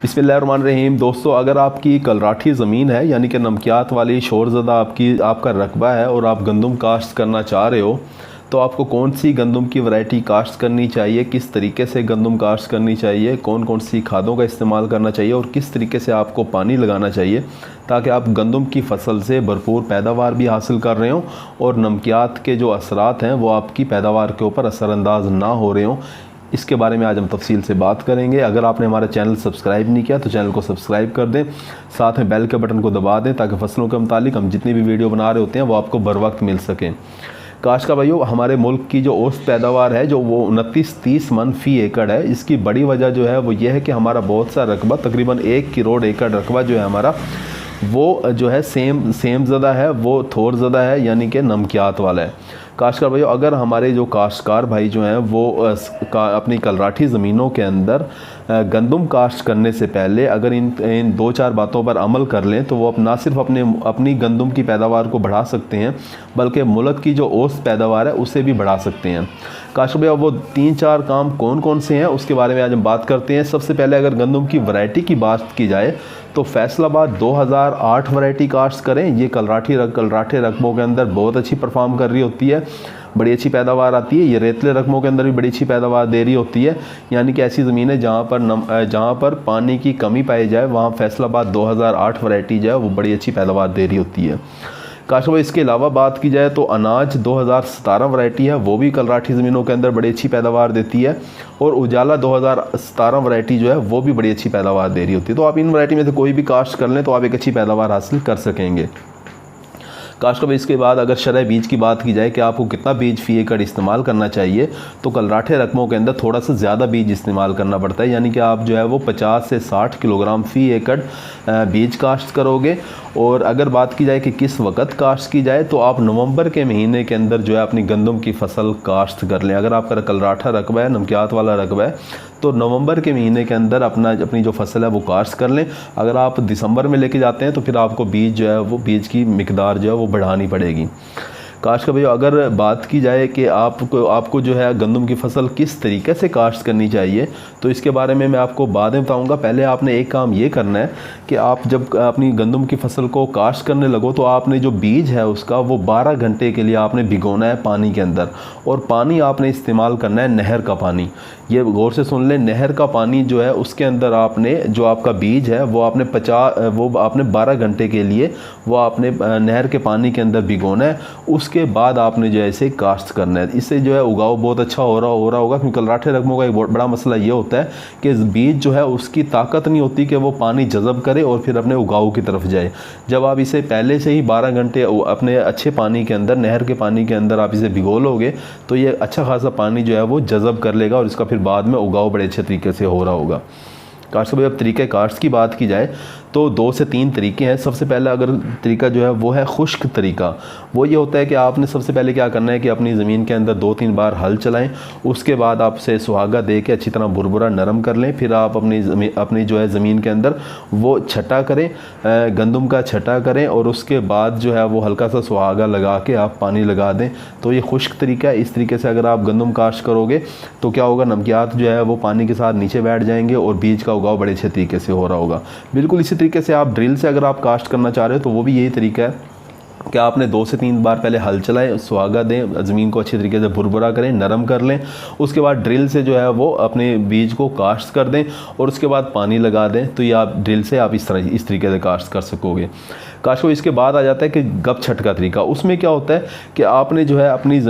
बिस्मिल्लाहिर्रहमानिर्रहीम। दोस्तों, अगर आपकी कलराठी ज़मीन है यानी कि नमकियात वाली शोरज़दा आपका रकबा है और आप गंदम काश्त करना चाह रहे हो, तो आपको कौन सी गंदम की वैरायटी काश्त करनी चाहिए, किस तरीके से गंदम काश्त करनी चाहिए, कौन कौन सी खादों का इस्तेमाल करना चाहिए और किस तरीके से आपको पानी लगाना चाहिए ताकि आप गंदम की फसल से भरपूर पैदावार भी हासिल कर रहे हों और नमकियात के जो असरात हैं वो आपकी पैदावार के ऊपर असरअंदाज ना हो रहे हों, इसके बारे में आज हम तफसील से बात करेंगे। अगर आपने हमारा चैनल सब्सक्राइब नहीं किया तो चैनल को सब्सक्राइब कर दें, साथ में बेल के बटन को दबा दें ताकि फसलों के मुतालिक हम जितनी भी वीडियो बना रहे होते हैं वो आपको बर वक्त मिल सकें। काश का भाइयों, हमारे मुल्क की जो औसत पैदावार है जो वो 29-30 मन फ़ी एकड़ है। इसकी बड़ी वजह जो है वो ये है कि हमारा बहुत सा रकबा, तकरीबन 1 करोड़ एकड़ रकबा जो है हमारा, वो जो है सेम ज़दा है, वो थोर ज़दा है यानी कि नमकियात वाला है। काश्तकार भाइयों, अगर हमारे जो काश्तकार भाई जो हैं वो अपनी कलराठी ज़मीनों के अंदर गंदम काश्त करने से पहले अगर इन 2-4 बातों पर अमल कर लें तो वो ना सिर्फ अपनी गंदम की पैदावार को बढ़ा सकते हैं बल्कि मुल्क की जो औसत पैदावार है उसे भी बढ़ा सकते हैं। काश्तकार भाई, वो 3-4 काम कौन कौन से हैं उसके बारे में आज हम बात करते हैं। सबसे पहले अगर गंदम की वैरायटी की बात की जाए तो फैसलाबाद 2008 वैरायटी काश्त करें। ये कलराठे रकबों के अंदर बहुत अच्छी परफॉर्म कर रही होती है, बड़ी अच्छी पैदावार आती है। ये रेतले रकबों के अंदर भी बड़ी अच्छी पैदावार दे रही होती है, यानी कि ऐसी ज़मीनें जहाँ पर पानी की कमी पाई जाए वहाँ फैसलाबाद 2008 वैरायटी जो है वो बड़ी अच्छी पैदावार दे रही होती है। काश्तकार, इसके अलावा बात की जाए तो अनाज 2017 वैरायटी है, वो भी कलराठी ज़मीनों के अंदर बड़ी अच्छी पैदावार देती है और उजाला 2017 वैरायटी जो है वो भी बड़ी अच्छी पैदावार दे रही होती है। तो आप इन वैरायटी में से कोई भी काश्त कर लें तो आप एक अच्छी पैदावार हासिल कर सकेंगे। काश्तकार, इसके बाद अगर शरह बीज की बात की जाए कि आपको कितना बीज फ़ी एकड़ इस्तेमाल करना चाहिए, तो कलराठे रकबों के अंदर थोड़ा सा ज़्यादा बीज इस्तेमाल करना पड़ता है, यानी कि आप जो है वो 50 से 60 किलोग्राम फ़ी एकड़ बीज काश्त करोगे। और अगर बात की जाए कि किस वक्त काश्त की जाए तो आप नवंबर के महीने के अंदर जो है अपनी गंदम की फसल काश्त कर लें। अगर आपका कलराठा रकबा है, नमकियात वाला रकबा है, तो नवंबर के महीने के अंदर अपनी जो फसल है वो काश्त कर लें। अगर आप दिसंबर में लेके जाते हैं तो फिर आपको बीज जो है वो बीज की मिकदार जो है वो बढ़ानी पड़ेगी। काश्त का भाई, अगर बात की जाए कि आपको जो है गंदम की फसल किस तरीके से काश्त करनी चाहिए तो इसके बारे में मैं आपको बाद में बताऊंगा। पहले आपने एक काम ये करना है कि आप जब अपनी गंदम की फसल को काश्त करने लगो तो आपने जो बीज है उसका वो 12 घंटे के लिए आपने भिगोना है पानी के अंदर, और पानी आपने इस्तेमाल करना है नहर का पानी। ये गौर से सुन लें, नहर का पानी जो है उसके अंदर आपने जो आपका बीज है वो आपने 12 घंटे के लिए वो आपने नहर के पानी के अंदर भिगोना है। उसके बाद आपने जो है इसे काश्त करना है। इससे जो है उगाव बहुत अच्छा हो रहा होगा, क्योंकि कलराठे रकबों का एक बहुत बड़ा मसला ये होता है कि बीज जो है उसकी ताकत नहीं होती कि वो पानी जज़ब करे और फिर अपने उगाव की तरफ जाए। जब आप इसे पहले से ही 12 घंटे अपने अच्छे पानी के अंदर, नहर के पानी के अंदर आप इसे भिगो लोगे तो ये अच्छा खासा पानी जो है वो जज़ब कर लेगा और इसका फिर बाद में उगाव बड़े अच्छे तरीके से हो रहा होगा। काश्त भाई, अब तरीक़े काश्त की बात की जाए तो 2 से 3 तरीके हैं। सबसे पहला अगर तरीका जो है वो है खुश्क तरीका। वो ये होता है कि आपने सबसे पहले क्या करना है कि अपनी ज़मीन के अंदर 2-3 बार हल चलाएं, उसके बाद आप से सुहागा दे के अच्छी तरह भुरभुरा नरम कर लें। फिर आप अपनी जो है ज़मीन के अंदर वो छटा करें, गंदम का छटा करें और उसके बाद जो है वो हल्का सा सुहागा लगा के आप पानी लगा दें। तो ये खुश्क तरीका है। इस तरीके से अगर आप गंदम काश्त करोगे तो क्या होगा, नमकियात जो है वो पानी के साथ नीचे बैठ जाएंगे और बीज का उगाव बड़े अच्छे तरीके से हो रहा होगा। बिल्कुल इसी तरीके से आप ड्रिल से अगर आप काश्त करना चाह रहे हो तो वो भी यही तरीका है कि आपने 2 से 3 बार पहले हल चलाएं, सुहागा दें, ज़मीन को अच्छी तरीके से भुरभुरा करें, नरम कर लें। उसके बाद ड्रिल से जो है वो अपने बीज को काश्त कर दें और उसके बाद पानी लगा दें। तो ये आप ड्रिल से आप इस तरीके से काश्त कर सकोगे। काश को इसके बाद आ जाता है कि गप छट का तरीका। उसमें क्या होता है कि आपने जो है अपनी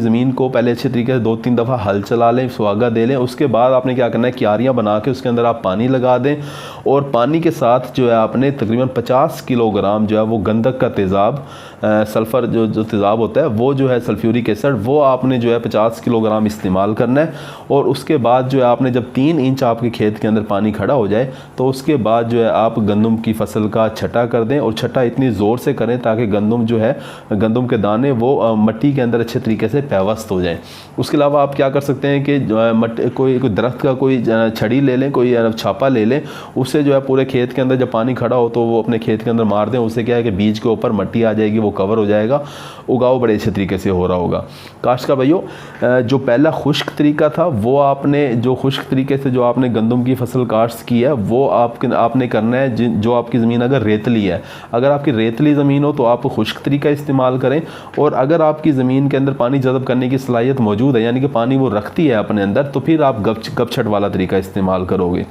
ज़मीन को पहले अच्छे तरीके से 2-3 दफ़ा हल चला लें, सुहागा दे लें। उसके बाद आपने क्या करना है, क्यारियाँ बना के उसके अंदर आप पानी लगा दें और पानी के साथ जो है आपने तकरीबन 50 किलोग्राम जो है वो गंधक का तेज़ाब, सल्फ़र जो तेज़ाब होता है वो जो है सल्फ्यूरिक एसिड, वो आपने जो है 50 किलोग्राम इस्तेमाल करना है। और उसके बाद जो है आपने जब 3 इंच आपके खेत के अंदर पानी खड़ा हो जाए तो उसके बाद जो है आप गंदम की फसल का छटा कर दें, और छटा इतनी ज़ोर से करें ताकि गंदम के दाने वो मिट्टी के अंदर अच्छे तरीके से पैवस्त हो जाएं। उसके अलावा आप क्या कर सकते हैं कि कोई दरख्त का कोई छड़ी ले लें, कोई छापा ले लें, उससे जो है पूरे खेत के अंदर जब पानी खड़ा हो तो वो अपने खेत के अंदर मार दें। उससे क्या है कि बीज के ऊपर मिट्टी आ जाएगी, वो कवर हो जाएगा, उगाव बड़े अच्छे तरीके से हो रहा होगा। काश्त का भाइयों, जो पहला खुश्क तरीका था वो आपने जो खुश्क तरीके से जो आपने गंदम की फसल काश्त की है वो आपने करना है। जो आपकी ज़मीन अगर रेतली है, अगर आपकी रेतली ज़मीन हो तो आप खुश्क तरीका इस्तेमाल करें, और अगर आपकी ज़मीन के अंदर पानी जज़ब करने की सलाहियत मौजूद है, यानी कि पानी वो रखती है अपने अंदर, तो फिर आप गपछट वाला तरीका इस्तेमाल करोगे।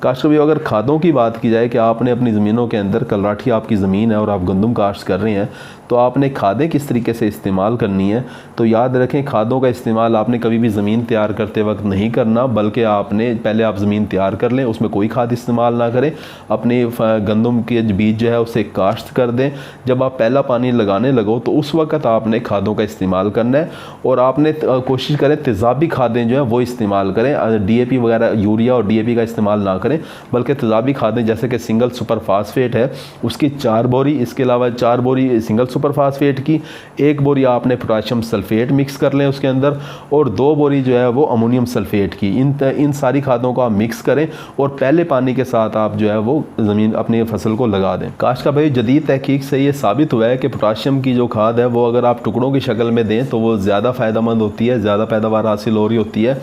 काश्त भाई, अगर खादों की बात की जाए कि आपने अपनी ज़मीनों के अंदर कलराठी आपकी ज़मीन है और आप गंदम काश्त कर रहे हैं, तो आपने खादें किस तरीके से इस्तेमाल करनी है। तो याद रखें, खादों का इस्तेमाल आपने कभी भी ज़मीन तैयार करते वक्त नहीं करना, बल्कि आपने पहले आप ज़मीन तैयार कर लें, उसमें कोई खाद इस्तेमाल ना करें, अपने गंदम के बीज जो है उसे काश्त कर दें। जब आप पहला पानी लगाने लगो तो उस वक्त आपने खादों का इस्तेमाल करना है, और आपने कोशिश करें तेज़ाबी खादें जो है वो इस्तेमाल करें। DAP वगैरह, यूरिया और DAP का इस्तेमाल ना करें, बल्कि तेज़ाबी खादें जैसे कि सिंगल सुपर फास्फेट है उसकी 4 बोरी, इसके अलावा 4 बोरी सिंगल सुपर फास्फेट की, 1 बोरी आपने पोटाशियम सल्फेट मिक्स कर लें उसके अंदर, और 2 बोरी जो है वो अमोनियम सल्फेट की। इन सारी खादों को आप मिक्स करें और पहले पानी के साथ आप जो है वो ज़मीन अपनी फसल को लगा दें। काश्त का भाई, जदीद तहकीक से ये साबित हुआ है कि पोटाशियम की जो खाद है वो अगर आप टुकड़ों की शक्ल में दें तो वो ज़्यादा फ़ायदेमंद होती है, ज़्यादा पैदावार हासिल हो रही होती है।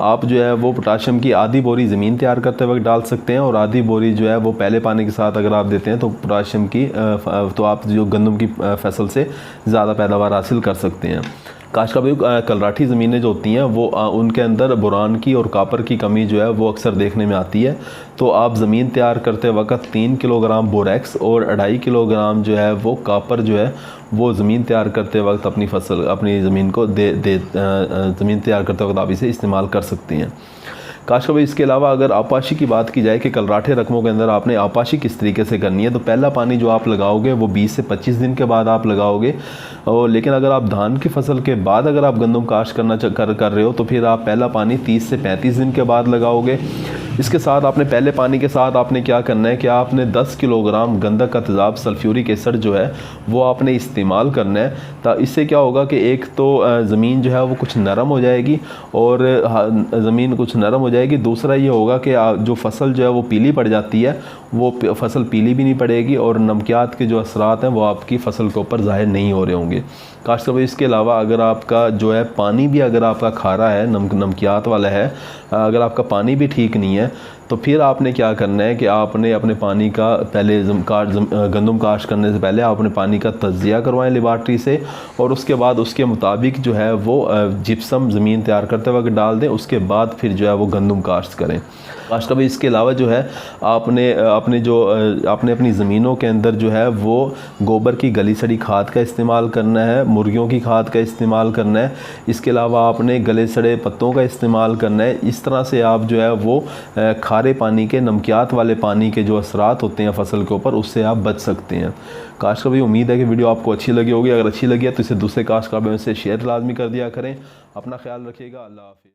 आप जो है वो पोटाशियम की आधी बोरी ज़मीन तैयार करते वक्त डाल सकते हैं, और आधी बोरी जो है वो पहले पानी के साथ अगर आप देते हैं तो पोटाशियम की तो आप जो गंदम की फसल से ज़्यादा पैदावार हासिल कर सकते हैं। काश्त का भाई, कलराठी ज़मीनें जो होती हैं वो उनके अंदर बोरान की और कापर की कमी जो है वो अक्सर देखने में आती है। तो आप ज़मीन तैयार करते वक्त 3 किलोग्राम बोरेक्स और 2.5 किलोग्राम जो है वो कापर जो है वो ज़मीन तैयार करते वक्त अपनी ज़मीन को ज़मीन तैयार करते वक्त आप इसे इस्तेमाल कर सकते हैं। काश्त का भाई, इसके अलावा अगर आपाशी की बात की जाए कि कलराठे रकमों के अंदर आपने आपाशी किस तरीके से करनी है, तो पहला पानी जो आप लगाओगे वो 20 से 25 दिन के बाद आप लगाओगे। और लेकिन अगर आप धान की फसल के बाद अगर आप गंदम काश्त कर रहे हो तो फिर आप पहला पानी 30 से 35 दिन के बाद लगाओगे। इसके साथ आपने पहले पानी के साथ आपने क्या करना है कि आपने 10 किलोग्राम गंधक का तेज़ाब सल्फ्यूरिक एसिड जो है वो आपने इस्तेमाल करना है। तो इससे क्या होगा कि एक तो ज़मीन जो है वो कुछ नरम हो जाएगी, और ज़मीन कुछ नरम हो जाएगी। दूसरा ये होगा कि जो फसल जो है वो पीली पड़ जाती है वो फसल पीली भी नहीं पड़ेगी, और नमकियात के जो असरात हैं वो आपकी फसल के ऊपर ज़ाहिर नहीं हो रहे होंगे। काश्त का भाई, इसके अलावा अगर आपका जो है पानी भी अगर आपका खारा है, नमकियात वाला है, अगर आपका पानी भी ठीक नहीं है, तो फिर आपने क्या करना है कि आपने अपने पानी का पहले गंदम काश्त करने से पहले आपने पानी का तज्जिया करवाएं लेबार्ट्री से, और उसके बाद उसके मुताबिक जो है वो जिप्सम ज़मीन तैयार करते वक्त डाल दें। उसके बाद फिर जो है वो गंदम काश्त करें। काश्त का भाई, इसके अलावा जो है आपने अपनी ज़मीनों के अंदर जो है वो गोबर की गली सड़ी खाद का इस्तेमाल करना है, मुर्गियों की खाद का इस्तेमाल करना है। इसके अलावा आपने गले सड़े पत्तों का इस्तेमाल करना है। इस तरह से आप जो है वो खारे पानी के, नमकियात वाले पानी के जो असरात होते हैं फसल के ऊपर, उससे आप बच सकते हैं। काश्त का भाई, उम्मीद है कि वीडियो आपको अच्छी लगी होगी। अगर अच्छी लगी है तो इसे दूसरे काश्त का भाइयों से शेयर लाजमी कर दिया करें। अपना ख्याल रखिएगा। अल्लाह हाफ़िज़।